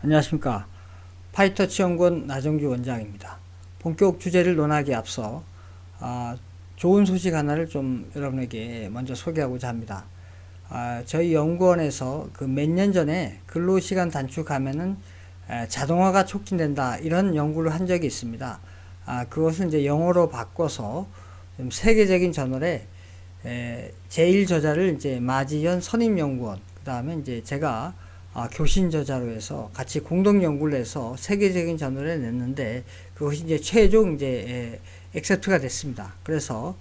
안녕하십니까. 파이터치 연구원 나정규 원장입니다. 본격 주제를 논하기에 앞서 좋은 소식 하나를 좀 여러분에게 먼저 소개하고자 합니다. 저희 연구원에서 그 몇 년 전에 근로시간 단축하면은 자동화가 촉진된다 이런 연구를 한 적이 있습니다. 그것을 이제 영어로 바꿔서 좀 세계적인 저널에 제1 저자를 이제 마지현 선임연구원, 그 다음에 이제 제가 교신 저자로 해서 같이 공동 연구를 해서 세계적인 저널에 냈는데 그것이 이제 최종 이제 액셉트가 됐습니다. 그래서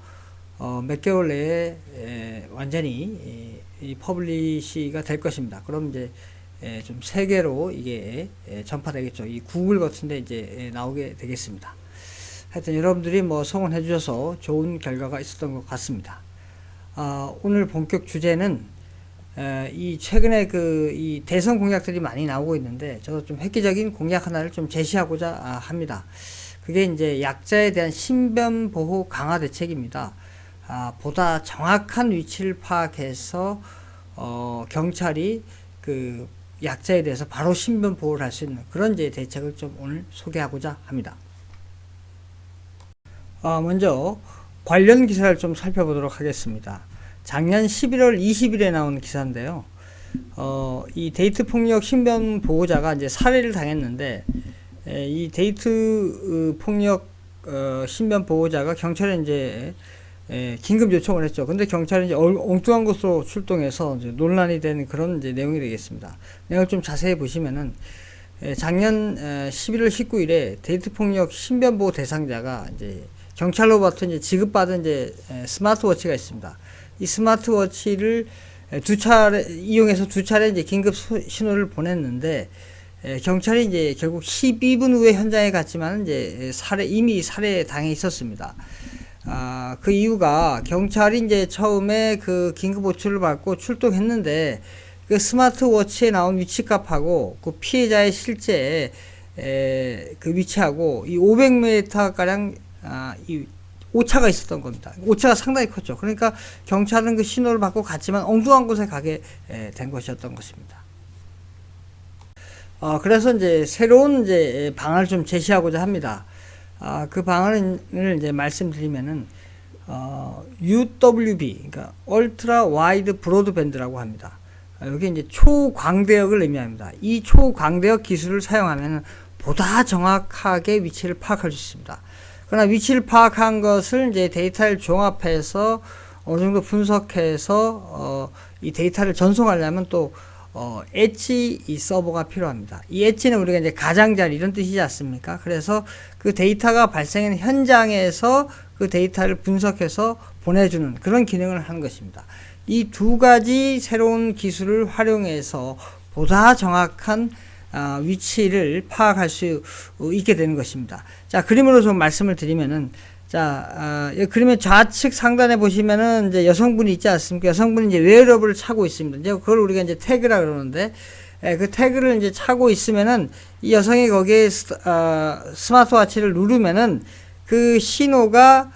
몇 개월 내에 완전히 이 퍼블리시가 될 것입니다. 그럼 이제 좀 세계로 이게 전파되겠죠. 이 구글 같은데 이제 나오게 되겠습니다. 하여튼 여러분들이 뭐 성원해 주셔서 좋은 결과가 있었던 것 같습니다. 오늘 본격 주제는 이 최근에 이 대선 공약들이 많이 나오고 있는데 저도 좀 획기적인 공약 하나를 좀 제시하고자 합니다. 그게 이제 약자에 대한 신변 보호 강화 대책입니다. 보다 정확한 위치를 파악해서 경찰이 그 약자에 대해서 바로 신변 보호를 할 수 있는 그런 이제 대책을 좀 오늘 소개하고자 합니다. 먼저 관련 기사를 좀 살펴보도록 하겠습니다. 작년 11월 20일에 나온 기사인데요. 이 데이트 폭력 신변 보호자가 이제 살해를 당했는데, 이 데이트 폭력 신변 보호자가 경찰에 이제 긴급 요청을 했죠. 근데 경찰이 이제 엉뚱한 곳으로 출동해서 이제 논란이 되는 그런 이제 내용이 되겠습니다. 내용을 좀 자세히 보시면은 작년 11월 19일에 데이트 폭력 신변 보호 대상자가 이제 경찰로부터 이제 지급받은 이제 스마트워치가 있습니다. 이 스마트워치를 이용해서 두 차례 이제 긴급 신호를 보냈는데, 경찰이 이제 결국 12분 후에 현장에 갔지만 이제 이미 살해 당해 있었습니다. 그 이유가 경찰이 이제 처음에 그 긴급 호출을 받고 출동했는데, 그 스마트워치에 나온 위치값하고 그 피해자의 실제 그 위치하고 이 500m 가량 이 오차가 있었던 겁니다. 오차가 상당히 컸죠. 그러니까 경찰은 그 신호를 받고 갔지만 엉뚱한 곳에 가게 된 것이었던 것입니다. 그래서 이제 새로운 이제 방안을 좀 제시하고자 합니다. 그 방안을 이제 말씀드리면은 UWB, 그러니까 울트라 와이드 브로드밴드라고 합니다. 여기 이제 초광대역을 의미합니다. 이 초광대역 기술을 사용하면 보다 정확하게 위치를 파악할 수 있습니다. 그러나 위치를 파악한 것을 이제 데이터를 종합해서 어느 정도 분석해서 이 데이터를 전송하려면 또 엣지 이 서버가 필요합니다. 이 엣지는 우리가 이제 가장자리 이런 뜻이지 않습니까? 그래서 그 데이터가 발생한 현장에서 그 데이터를 분석해서 보내주는 그런 기능을 하는 것입니다. 이 두 가지 새로운 기술을 활용해서 보다 정확한 위치를 파악할 수 있게 되는 것입니다. 자, 그림으로 좀 말씀을 드리면은, 그림의 좌측 상단에 보시면은 이제 여성분이 있지 않습니까? 여성분이 이제 웨어러블을 차고 있습니다. 이제 그걸 우리가 이제 태그라 그러는데, 그 태그를 이제 차고 있으면은 이 여성이 거기에 스마트워치를 누르면은 그 신호가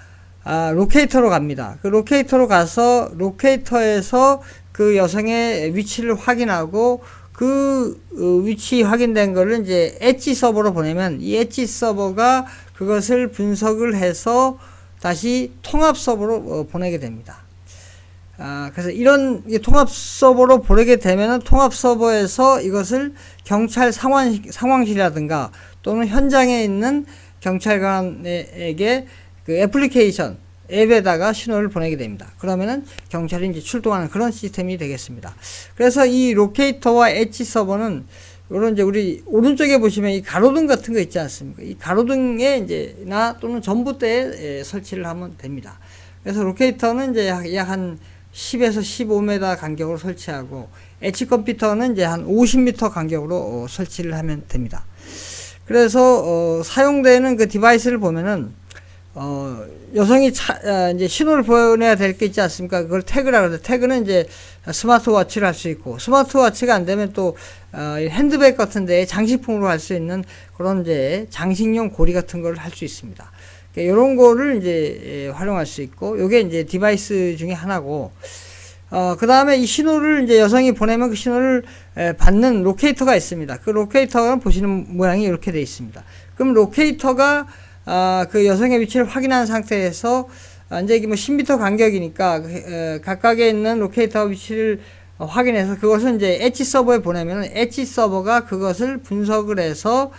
로케이터로 갑니다. 그 로케이터로 가서 로케이터에서 그 여성의 위치를 확인하고 그 위치 확인된 거를 이제 엣지 서버로 보내면 이 엣지 서버가 그것을 분석을 해서 다시 통합 서버로 보내게 됩니다. 그래서 이런 통합 서버로 보내게 되면은 통합 서버에서 이것을 경찰 상황실이라든가 또는 현장에 있는 경찰관에게 그 애플리케이션 앱에다가 신호를 보내게 됩니다. 그러면은 경찰이 이제 출동하는 그런 시스템이 되겠습니다. 그래서 이 로케이터와 엣지 서버는 이런 이제 우리 오른쪽에 보시면 이 가로등 같은 거 있지 않습니까? 이 가로등에 이제 또는 전봇대에 설치를 하면 됩니다. 그래서 로케이터는 이제 약 한 10에서 15m 간격으로 설치하고 엣지 컴퓨터는 이제 한 50m 간격으로 설치를 하면 됩니다. 그래서 사용되는 그 디바이스를 보면은 여성이 이제 신호를 보내야 될 게 있지 않습니까? 그걸 태그라 그러는데, 태그는 이제 스마트워치를 할 수 있고, 스마트워치가 안 되면 또, 핸드백 같은 데 장식품으로 할 수 있는 그런 이제 장식용 고리 같은 걸 할 수 있습니다. 그러니까 이런 거를 이제 활용할 수 있고, 요게 이제 디바이스 중에 하나고, 그 다음에 이 신호를 이제 여성이 보내면 그 신호를 받는 로케이터가 있습니다. 그 로케이터는 보시는 모양이 이렇게 되어 있습니다. 그럼 로케이터가 그 여성의 위치를 확인한 상태에서 이제 이게 뭐 10m 간격이니까 각각에 있는 로케이터 위치를 확인해서 그것을 이제 엣지 서버에 보내면 엣지 서버가 그것을 분석을 해서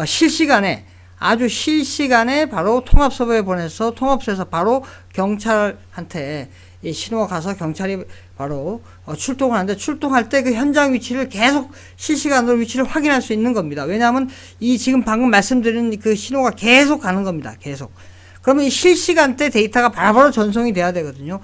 실시간에 아주 실시간에 바로 통합 서버에 보내서 통합소에서 바로 경찰한테 이 신호가 가서 경찰이 바로 출동을 하는데 출동할 때 그 현장 위치를 계속 실시간으로 위치를 확인할 수 있는 겁니다. 왜냐하면 이 지금 방금 말씀드린 그 신호가 계속 가는 겁니다. 계속. 그러면 이 실시간대 데이터가 바로바로 전송이 돼야 되거든요.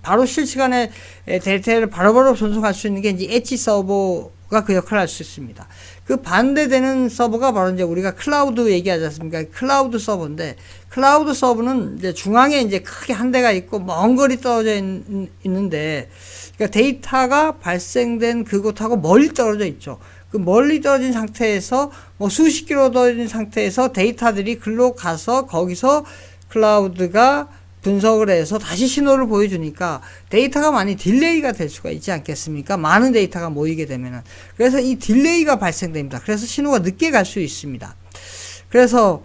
바로 실시간에 데이터를 바로바로 전송할 수 있는 게 이제 엣지 서버가 그 역할을 할 수 있습니다. 그 반대되는 서버가 바로 이제 우리가 클라우드 얘기하지 않습니까? 클라우드 서버인데, 클라우드 서버는 이제 중앙에 이제 크게 한 대가 있고 먼 거리 떨어져 있는데, 그러니까 데이터가 발생된 그곳하고 멀리 떨어져 있죠. 그 멀리 떨어진 상태에서 뭐 수십 킬로 떨어진 상태에서 데이터들이 글로 가서 거기서 클라우드가 분석을 해서 다시 신호를 보여주니까 데이터가 많이 딜레이가 될 수가 있지 않겠습니까? 많은 데이터가 모이게 되면은. 그래서 이 딜레이가 발생됩니다. 그래서 신호가 늦게 갈 수 있습니다. 그래서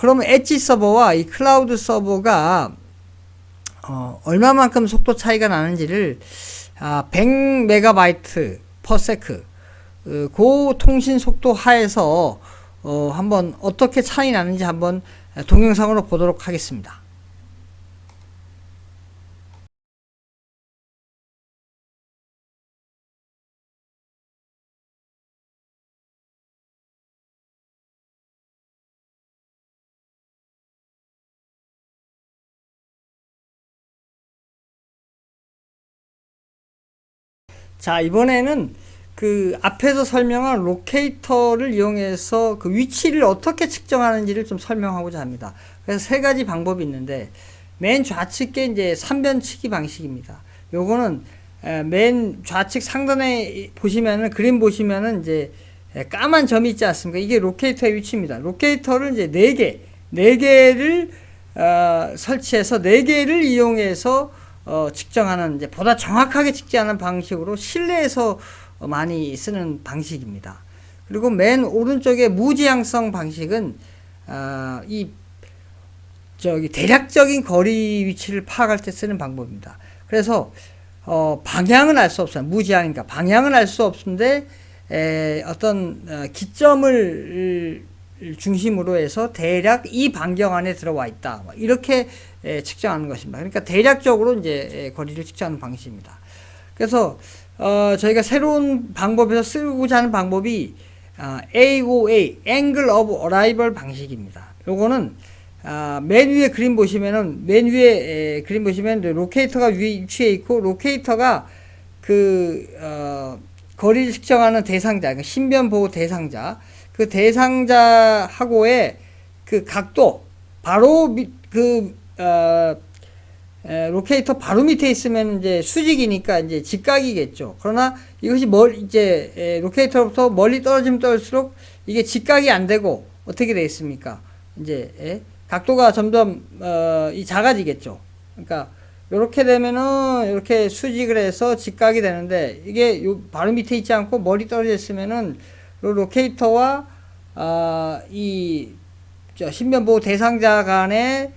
그러면 엣지 서버와 이 클라우드 서버가 얼마만큼 속도 차이가 나는지를 100MB per sec 그 통신 속도 하에서 한번 어떻게 차이 나는지 한번 동영상으로 보도록 하겠습니다. 자, 이번에는 그 앞에서 설명한 로케이터를 이용해서 그 위치를 어떻게 측정하는지를 좀 설명하고자 합니다. 그래서 세 가지 방법이 있는데, 맨 좌측에 이제 3변치기 방식입니다. 요거는 맨 좌측 상단에 보시면은, 그림 보시면은 이제 까만 점이 있지 않습니까? 이게 로케이터의 위치입니다. 로케이터를 이제 4개를 설치해서 4개를 이용해서 측정하는, 이제 보다 정확하게 측정하는 방식으로 실내에서 많이 쓰는 방식입니다. 그리고 맨 오른쪽에 무지향성 방식은 대략적인 거리 위치를 파악할 때 쓰는 방법입니다. 그래서 방향은 알 수 없어요. 무지향이니까 방향은 알 수 없는데 어떤 기점을 중심으로 해서 대략 이 반경 안에 들어와 있다, 이렇게 측정하는 것입니다. 그러니까 대략적으로 이제 거리를 측정하는 방식입니다. 그래서 저희가 새로운 방법에서 쓰고자 하는 방법이 AOA, Angle of Arrival 방식입니다. 요거는 맨 위에 그림 보시면은, 맨 위에 그림 보시면 로케이터가 위치해 있고, 로케이터가 거리를 측정하는 대상자, 그러니까 신변 보호 대상자, 그 대상자하고의 그 각도, 바로 로케이터 바로 밑에 있으면 이제 수직이니까 이제 직각이겠죠. 그러나 이것이 로케이터로부터 멀리 떨어지면 떨어질수록 이게 직각이 안 되고 어떻게 되어 있습니까? 이제 각도가 점점 작아지겠죠. 그러니까 이렇게 되면은 이렇게 수직을 해서 직각이 되는데, 이게 바로 밑에 있지 않고 멀리 떨어져 있으면은 로케이터와 신변보호 대상자 간에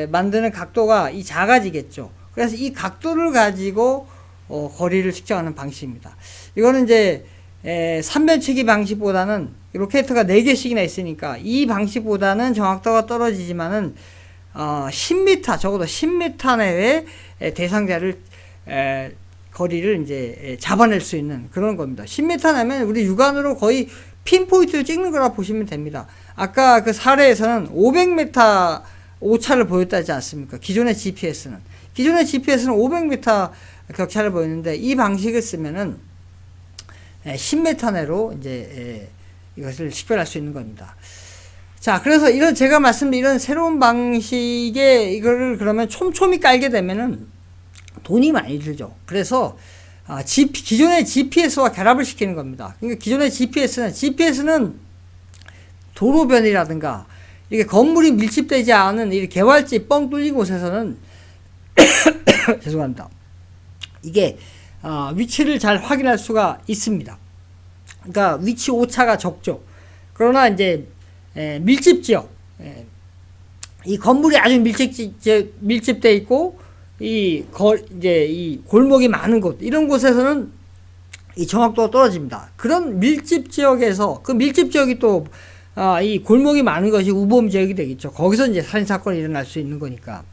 만드는 각도가 작아지겠죠. 그래서 이 각도를 가지고 거리를 측정하는 방식입니다. 이거는 이제 3변치기 방식보다는 로케이터가 4개씩이나 있으니까 이 방식보다는 정확도가 떨어지지만은 10m, 적어도 10m 내외 대상자를 거리를 이제 잡아낼 수 있는 그런 겁니다. 10m 내면 우리 육안으로 거의 핀포인트를 찍는 거라 보시면 됩니다. 아까 그 사례에서는 500m 오차를 보였다지 않습니까? 기존의 GPS는 500m 격차를 보였는데, 이 방식을 쓰면은 10m 내로 이제 이것을 식별할 수 있는 겁니다. 자, 그래서 제가 말씀드린 이런 새로운 방식의 이거를 그러면 촘촘히 깔게 되면은 돈이 많이 들죠. 그래서 기존의 GPS와 결합을 시키는 겁니다. 그러니까 기존의 GPS는 도로변이라든가 이렇게 건물이 밀집되지 않은 이 개활지 뻥 뚫린 곳에서는 죄송합니다. 이게 위치를 잘 확인할 수가 있습니다. 그러니까 위치 오차가 적죠. 그러나 이제 밀집 지역, 이 건물이 아주 밀집돼 있고 이제 이 골목이 많은 곳, 이런 곳에서는 이 정확도가 떨어집니다. 그런 밀집 지역에서 그 밀집 지역이 또 이 골목이 많은 것이 우범 지역이 되겠죠. 거기서 이제 살인 사건이 일어날 수 있는 거니까.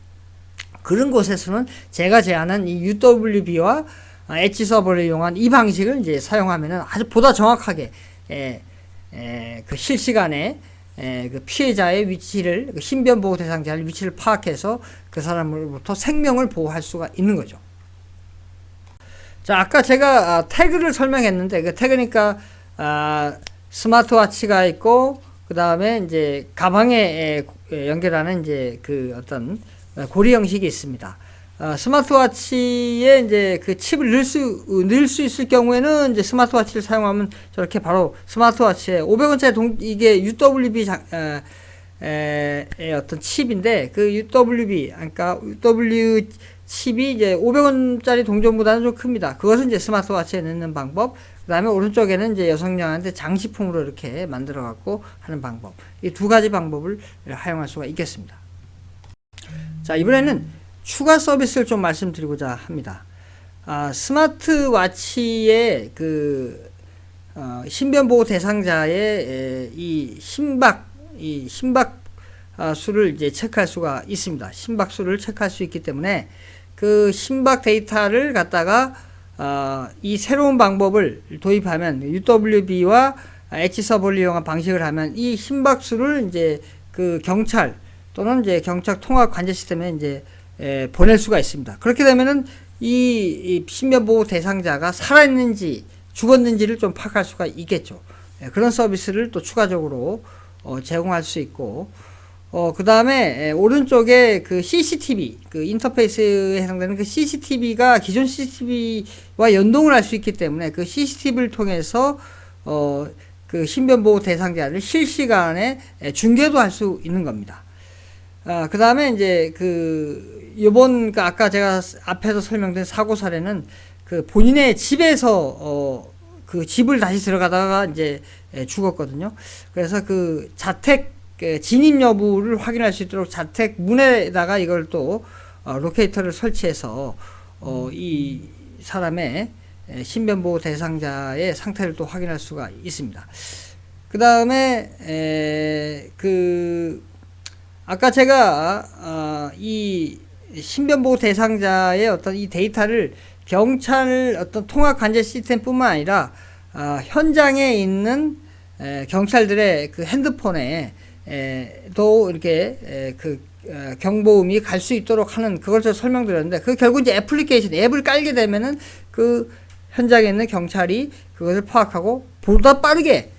그런 곳에서는 제가 제안한 이 UWB와 엣지 서버를 이용한 이 방식을 이제 사용하면은 아주 보다 정확하게 그 실시간에 그 피해자의 위치를, 그 신변 보호 대상자의 위치를 파악해서 그 사람으로부터 생명을 보호할 수가 있는 거죠. 자, 아까 제가 태그를 설명했는데, 그 태그니까 스마트워치가 있고, 그 다음에 이제 가방에 연결하는 이제 그 어떤 고리 형식이 있습니다. 스마트워치에 이제 그 칩을 넣을 수 있을 경우에는 이제 스마트워치를 사용하면 저렇게 바로 스마트워치에 500원짜리 이게 UWB 어떤 칩인데, 그 UWB, 그러니까 UW 칩이 이제 500원짜리 동전보다는 좀 큽니다. 그것은 이제 스마트워치에 넣는 방법. 그 다음에 오른쪽에는 이제 여성용한테 장식품으로 이렇게 만들어 갖고 하는 방법. 이 두 가지 방법을 활용할 수가 있겠습니다. 자, 이번에는 추가 서비스를 좀 말씀드리고자 합니다. 스마트워치의 그 신변보호 대상자의 이 심박 수를 이제 체크할 수가 있습니다. 심박 수를 체크할 수 있기 때문에 그 심박 데이터를 갖다가 이 새로운 방법을 도입하면, UWB와 엣지 서버를 이용한 방식을 하면 이 심박수를 이제 그 경찰 또는 이제 경찰 통합 관제 시스템에 이제 보낼 수가 있습니다. 그렇게 되면은 이 신변보호 대상자가 살아있는지 죽었는지를 좀 파악할 수가 있겠죠. 그런 서비스를 또 추가적으로 제공할 수 있고, 그 다음에 오른쪽에 그 CCTV, 그 인터페이스에 해당되는 그 CCTV가 기존 CCTV와 연동을 할 수 있기 때문에 그 CCTV를 통해서 그 신변보호 대상자를 실시간에 중계도 할 수 있는 겁니다. 그 다음에 이제 요번 아까 제가 앞에서 설명드린 사고 사례는 그 본인의 집에서 그 집을 다시 들어가다가 이제 죽었거든요. 그래서 그 자택 진입 여부를 확인할 수 있도록 자택 문에다가 이걸 또 로케이터를 설치해서 이 사람의 신변보호 대상자의 상태를 또 확인할 수가 있습니다. 그 다음에 아까 제가 이 신변보호 대상자의 어떤 이 데이터를 경찰 어떤 통합 관제 시스템뿐만 아니라 현장에 있는 경찰들의 그 핸드폰에 또 이렇게 경보음이 갈 수 있도록 하는 그걸 제가 설명드렸는데, 그 결국 이제 애플리케이션 앱을 깔게 되면은 그 현장에 있는 경찰이 그것을 파악하고 보다 빠르게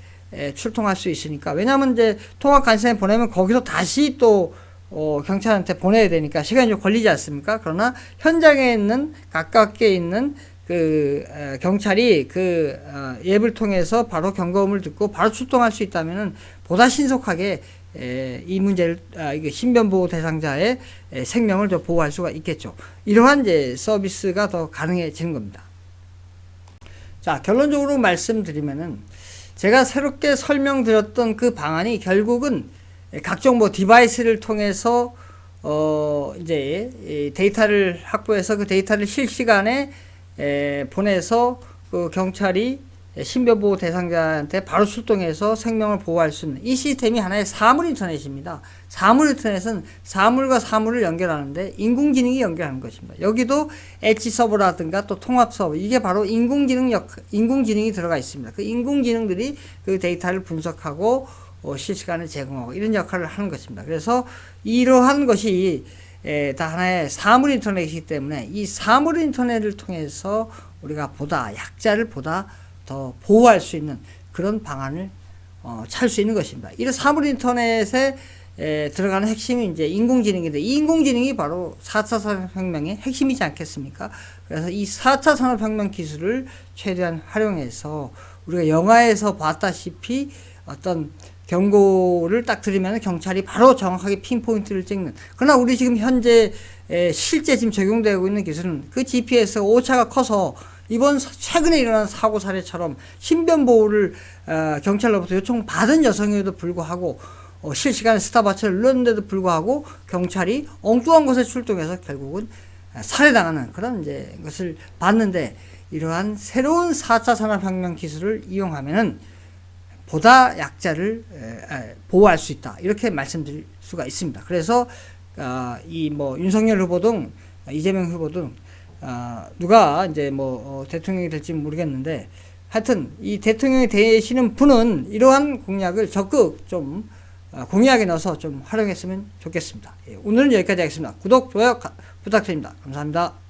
출동할 수 있으니까. 왜냐하면 이제 통합 관세에 보내면 거기서 다시 또 경찰한테 보내야 되니까 시간이 좀 걸리지 않습니까? 그러나 현장에 있는 가깝게 있는 그 경찰이 그 앱을 통해서 바로 경고음을 듣고 바로 출동할 수 있다면은 보다 신속하게 이 문제를 이게 신변보호 대상자의 생명을 더 보호할 수가 있겠죠. 이러한 이제 서비스가 더 가능해지는 겁니다. 자, 결론적으로 말씀드리면은 제가 새롭게 설명드렸던 그 방안이 결국은 각종 뭐 디바이스를 통해서 이제 데이터를 확보해서 그 데이터를 실시간에 보내서 그 경찰이 신변보호 대상자한테 바로 출동해서 생명을 보호할 수 있는 이 시스템이 하나의 사물 인터넷입니다. 사물 인터넷은 사물과 사물을 연결하는데 인공지능이 연결하는 것입니다. 여기도 엣지 서버라든가 또 통합 서버, 이게 바로 인공지능이 들어가 있습니다. 그 인공지능들이 그 데이터를 분석하고 실시간에 제공하고 이런 역할을 하는 것입니다. 그래서 이러한 것이 다 하나의 사물 인터넷이기 때문에 이 사물 인터넷을 통해서 우리가 보다 약자를 보다 더 보호할 수 있는 그런 방안을 찾을 수 있는 것입니다. 이런 사물 인터넷에 들어가는 핵심이 이제 인공지능인데, 이 인공지능이 바로 4차 산업혁명의 핵심이지 않겠습니까? 그래서 이 4차 산업혁명 기술을 최대한 활용해서 우리가 영화에서 봤다시피 어떤 경고를 딱 들으면 경찰이 바로 정확하게 핀포인트를 찍는, 그러나 우리 지금 현재 실제 지금 적용되고 있는 기술은 그 GPS 오차가 커서 이번 최근에 일어난 사고 사례처럼 신변 보호를 경찰로부터 요청받은 여성에도 불구하고 실시간에 스탑워치를 눌렀는데도 불구하고 경찰이 엉뚱한 곳에 출동해서 결국은 살해당하는 그런 이제 것을 봤는데, 이러한 새로운 4차 산업혁명 기술을 이용하면은 보다 약자를 보호할 수 있다, 이렇게 말씀드릴 수가 있습니다. 그래서 이 뭐 윤석열 후보 등 이재명 후보 등 누가 이제 뭐 대통령이 될지 모르겠는데, 하여튼 이 대통령이 되시는 분은 이러한 공약을 적극 좀 공약에 넣어서 좀 활용했으면 좋겠습니다. 오늘은 여기까지 하겠습니다. 구독, 좋아요 부탁드립니다. 감사합니다.